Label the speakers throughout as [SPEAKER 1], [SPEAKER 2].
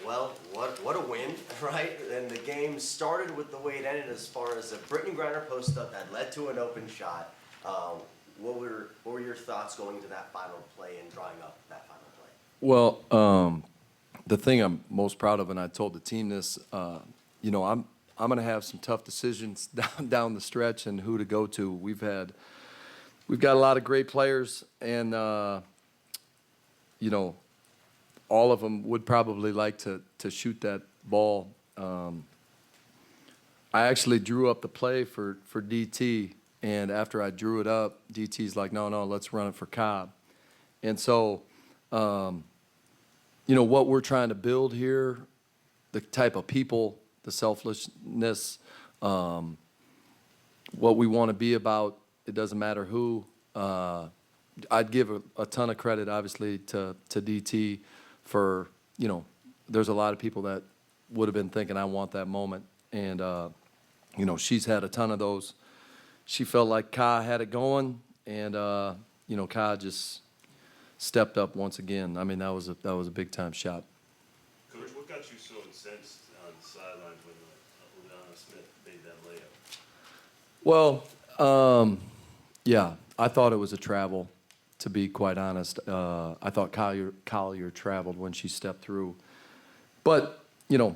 [SPEAKER 1] Well, what a win, right? And the game started with the way it ended as far as a Brittney Griner post-up that led to an open shot. What were your thoughts going into that final play and drawing up that final play?
[SPEAKER 2] Well, the thing I'm most proud of, and I told the team this, I'm going to have some tough decisions down the stretch and who to go to. We've got a lot of great players, and all of them would probably like to shoot that ball. I actually drew up the play for DT, and after I drew it up, DT's like, no, let's run it for Cobb. And so, what we're trying to build here, the type of people, the selflessness, what we want to be about, it doesn't matter who. I'd give a ton of credit, obviously, to DT for, there's a lot of people that would have been thinking, I want that moment. And, she's had a ton of those. She felt like Ka had it going, and, Ka just stepped up once again. I mean, that was a big-time shot.
[SPEAKER 3] Coach, what got you so incensed on the sidelines when Liana Smith made that layup?
[SPEAKER 2] Well, yeah, I thought it was a travel, to be quite honest. I thought Kahleah traveled when she stepped through. But, the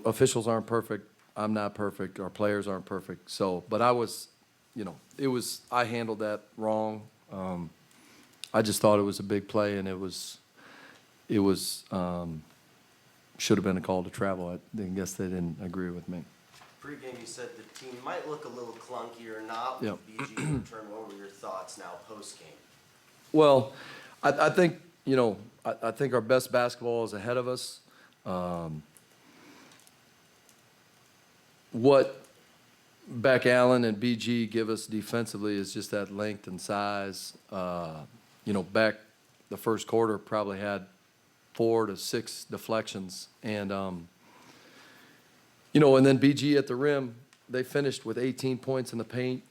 [SPEAKER 2] officials aren't perfect. I'm not perfect. Our players aren't perfect. So, but I was, I handled that wrong. I just thought it was a big play, and it was should have been a call to travel. I guess they didn't agree with me.
[SPEAKER 1] Pre-game, you said the team might look a little clunky or not with BG return. What were your thoughts now post-game?
[SPEAKER 2] Well, I think, I think our best basketball is ahead of us. What Beck Allen and BG give us defensively is just that length and size. Beck, the first quarter, probably had 4 to 6 deflections. And, and then BG at the rim, they finished with 18 points in the paint.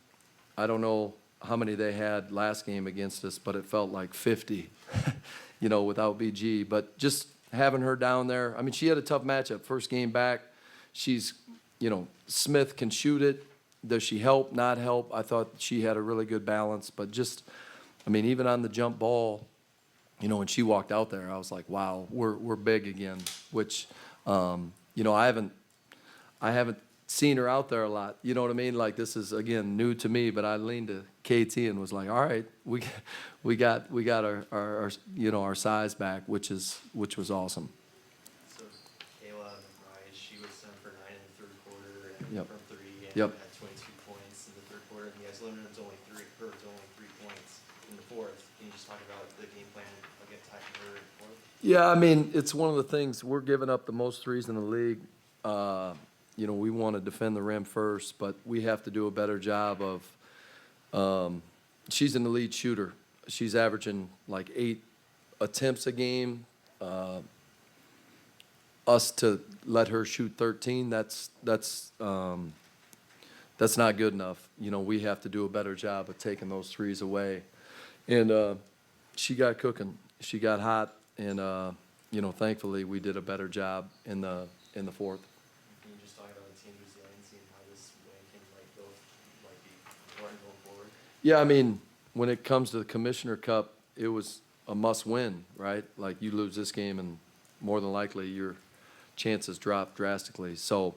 [SPEAKER 2] I don't know how many they had last game against us, but it felt like 50, without BG. But just having her down there, I mean, she had a tough matchup. First game back, she's, Smith can shoot it. Does she help, not help? I thought she had a really good balance. But just, I mean, even on the jump ball, when she walked out there, I was like, wow, we're big again, which, I haven't seen her out there a lot. You know what I mean? Like, this is, again, new to me, but I leaned to KT and was like, all right, we got our size back, which was awesome.
[SPEAKER 4] So Kahleah, she was sent for 9 in the third quarter and
[SPEAKER 2] Yep.
[SPEAKER 4] from 3 and
[SPEAKER 2] Yep.
[SPEAKER 4] had 22 points in the third quarter. And you guys limited her to only 3 points in the fourth. Can you just talk about the game plan against attacking her in the fourth?
[SPEAKER 2] Yeah, I mean, it's one of the things, we're giving up the most threes in the league. We want to defend the rim first, but we have to do a better job of, she's an elite shooter. She's averaging like 8 attempts a game. Us to let her shoot 13, that's not good enough. We have to do a better job of taking those threes away. And she got cooking. She got hot, and thankfully we did a better job in the fourth.
[SPEAKER 4] Can you just talk about the team resiliency and how this win can be important going forward?
[SPEAKER 2] Yeah, I mean, when it comes to the Commissioner Cup, it was a must-win, right? Like, you lose this game, and more than likely your chances drop drastically. So,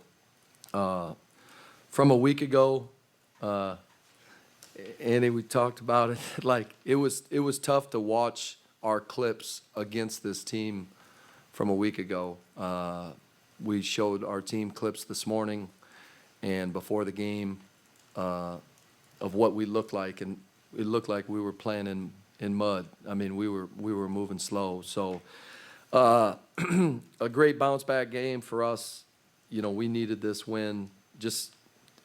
[SPEAKER 2] from a week ago, Andy, we talked about it. Like, it was tough to watch our clips against this team from a week ago. We showed our team clips this morning and before the game of what we looked like, and it looked like we were playing in mud. I mean, we were moving slow. So a great bounce back game for us. We needed this win just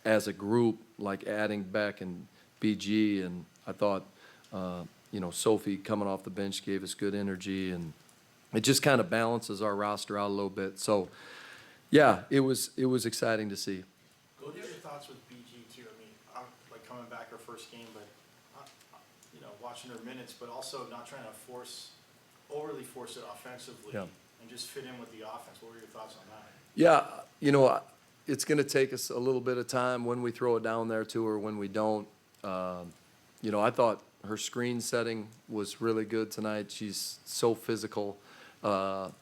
[SPEAKER 2] as a group, like adding Beck and BG, and I thought Sophie coming off the bench gave us good energy, and it just kind of balances our roster out a little bit. So yeah, it was exciting to see.
[SPEAKER 5] What are your thoughts with BG too? I mean, I'm like coming back her first game, but watching her minutes, but also not trying to overly force it offensively.
[SPEAKER 2] Yeah.
[SPEAKER 5] and just fit in with the offense. What were your thoughts on that?
[SPEAKER 2] Yeah, you know, it's going to take us a little bit of time when we throw it down there to her, when we don't. You know, I thought her screen setting was really good tonight. She's so physical,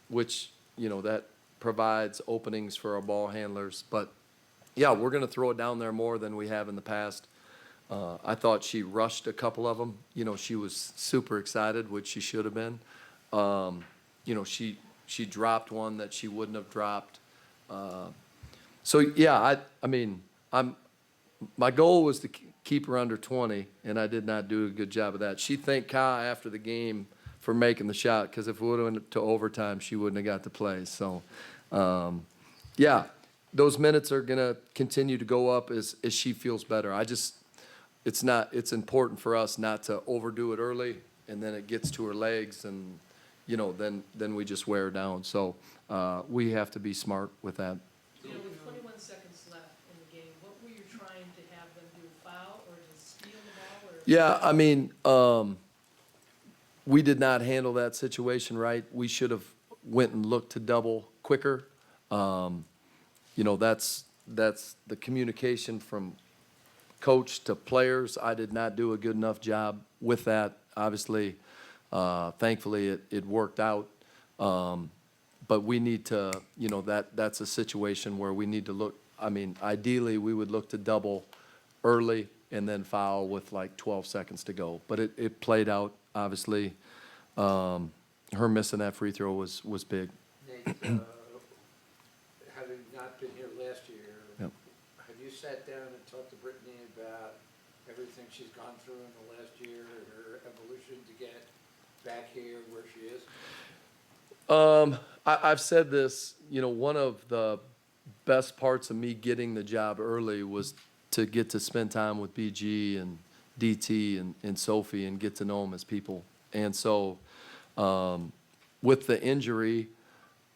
[SPEAKER 2] which, you know, that provides openings for our ball handlers. But, yeah, we're going to throw it down there more than we have in the past. I thought she rushed a couple of them. You know, she was super excited, which she should have been. You know, she dropped one that she wouldn't have dropped. So, yeah, I mean, my goal was to keep her under 20, and I did not do a good job of that. She thanked Kai after the game for making the shot, because if it would have went to overtime, she wouldn't have got to play. So, yeah, those minutes are going to continue to go up as she feels better. It's important for us not to overdo it early, and then it gets to her legs, and, you know, then we just wear her down. So we have to be smart with that.
[SPEAKER 6] You know, with 21 seconds left in the game, what were you trying to have them do, foul or just steal the ball? Or?
[SPEAKER 2] Yeah, I mean, we did not handle that situation right. We should have went and looked to double quicker. You know, that's the communication from coach to players. I did not do a good enough job with that. Obviously, thankfully, it worked out. But we need to, you know, that's a situation where we need to look. I mean, ideally, we would look to double early and then foul with like 12 seconds to go. But it played out, obviously. Her missing that free throw was big.
[SPEAKER 7] Nate, having not been here last year,
[SPEAKER 2] Yep.
[SPEAKER 7] have you sat down and talked to Brittney about everything she's gone through in the last year and her evolution to get back here where she is?
[SPEAKER 2] I've said this, you know, one of the best parts of me getting the job early was to get to spend time with BG and DT and Sophie and get to know them as people. And so with the injury,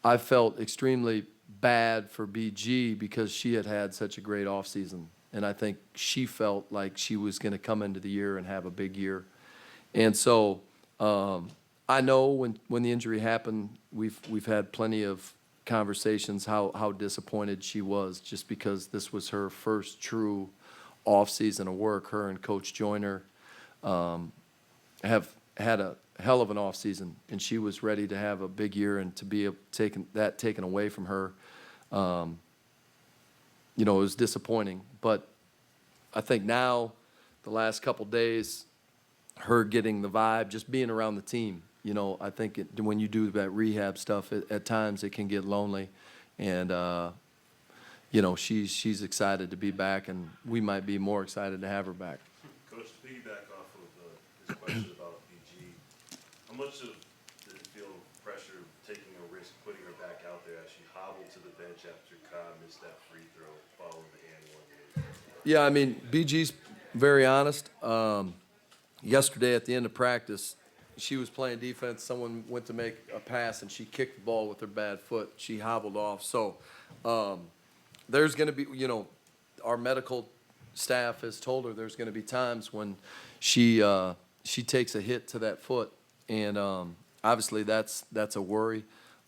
[SPEAKER 2] I felt extremely bad for BG because she had had such a great offseason. And I think she felt like she was going to come into the year and have a big year. And so I know when the injury happened, we've had plenty of conversations how disappointed she was, just because this was her first true off season of work. Her and Coach Joyner have had a hell of an off season, and she was ready to have a big year, and to be taken away from her, you know, it was disappointing. But I think now, the last couple days, her getting the vibe, just being around the team. You know, I think when you do that rehab stuff, at times it can get lonely, and you know, she's excited to be back, and we might be more excited to have her back.
[SPEAKER 3] Coach, to piggyback off of his question about BG, how much did it feel pressure taking a risk, putting her back out there as she hobbled to the bench after Cobb missed that free throw following the and one game?
[SPEAKER 2] Yeah, I mean, BG's very honest. Yesterday at the end of practice, she was playing defense. Someone went to make a pass, and she kicked the ball with her bad foot. She hobbled off. So there's going to be, you know, our medical staff has told her there's going to be times when she takes a hit to that foot, and obviously that's a worry.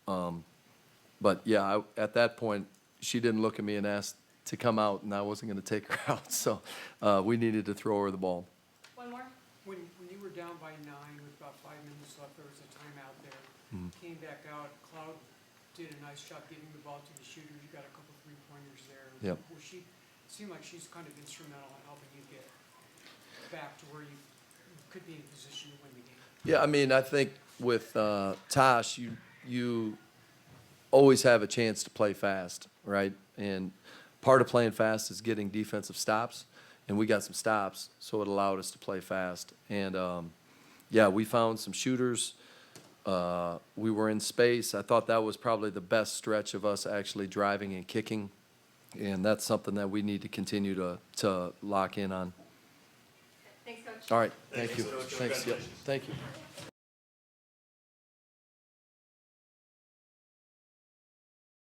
[SPEAKER 2] But yeah, at that point, she didn't look at me and ask to come out, and I wasn't going to take her out. So we needed to throw her the ball.
[SPEAKER 6] One more?
[SPEAKER 8] When you were down by 9 with about 5 minutes left, there was a timeout there. Came back out, Cloud did a nice job getting the ball to the shooter. You got a couple 3-pointers there.
[SPEAKER 2] Yep.
[SPEAKER 8] Seemed like she's kind of instrumental in helping you get back to where you could be in position to win the game.
[SPEAKER 2] Yeah, I mean, I think with Tosh, you always have a chance to play fast, right? And part of playing fast is getting defensive stops, and we got some stops, so it allowed us to play fast. And, yeah, we found some shooters. We were in space. I thought that was probably the best stretch of us actually driving and kicking, and that's something that we need to continue to lock in on.
[SPEAKER 9] Thanks, Coach.
[SPEAKER 2] All right, thank you.
[SPEAKER 3] Coach.
[SPEAKER 2] Thanks, yep, thank you.